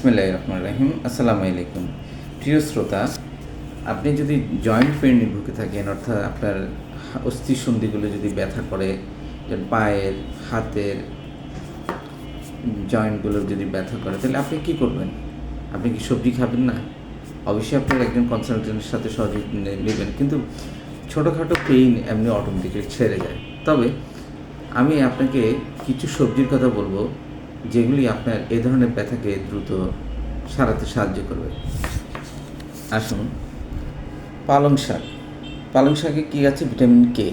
বিসমিল্লাহির রহমানির রহিম। আসসালামু আলাইকুম। প্রিয় শ্রোতা, আপনি যদি জয়েন্ট পেইনে ভুগে থাকেন, অর্থাৎ আপনার অস্থিসন্ধিগুলো যদি ব্যথা করে, যেমন পায়ের, হাতের জয়েন্টগুলো যদি ব্যথা করে, তাহলে আপনি কী করবেন? আপনি কি সবজি খাবেন না? অবশ্যই আপনার একজন কনসালটেন্টের সাথে সহযোগিতা নেবেন, কিন্তু ছোটোখাটো পেইন এমনি অটোমেটিক্যালি ছেড়ে যায়। তবে আমি আপনাকে কিছু সবজির কথা বলবো, যেগুলি আপনার এ ধরনের ব্যথাকে দ্রুত সারাতে সাহায্য করবে। আসুন, পালং শাক। পালং শাকে কী আছে? Vitamin K.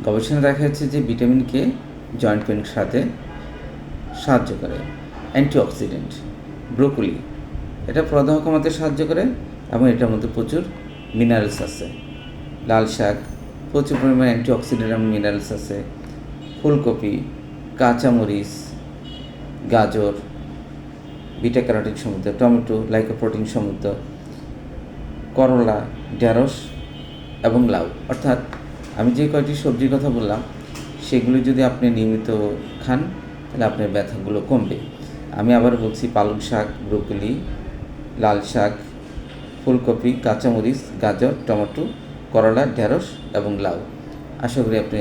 গবেষণা দেখা যাচ্ছে যে ভিটামিন কে জয়েন্ট পেইন সারাতে সাহায্য করে। অ্যান্টিঅক্সিডেন্ট। ব্রোকলি, এটা প্রদাহ কমাতে সাহায্য করে এবং এটার মধ্যে প্রচুর মিনারেলস আছে। লাল শাক, প্রচুর পরিমাণে অ্যান্টিঅক্সিডেন্ট এবং মিনারেলস আছে। ফুলকপি, কাঁচামরিচ, গাজর বিটা ক্যারোটিন সমৃদ্ধ, টমেটো লাইকোপ্রোটিন সমৃদ্ধ, করলা, ঢেঁড়স এবং লাউ। অর্থাৎ আমি যে কয়টি সবজির কথা বললাম, সেগুলি যদি আপনি নিয়মিত খান, তাহলে আপনার ব্যথাগুলো কমবে। আমি আবার বলছি, পালং শাক, ব্রোকলি, লাল শাক, ফুলকপি, কাঁচামরিচ, গাজর, টমেটো, করলা, ঢেঁড়স এবং লাউ। আশা করি আপনি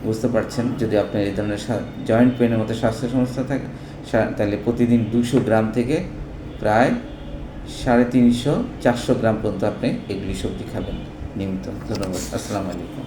বুঝতে পারছেন। যদি আপনার এই ধরনের জয়েন্ট পেনের মতো স্বাস্থ্য সমস্যা থাকে, তাহলে প্রতিদিন 200 গ্রাম থেকে প্রায় 350-400 গ্রাম পর্যন্ত আপনি এগুলি সবজি খাবেন নিয়মিত। ধন্যবাদ। আসসালামু আলাইকুম।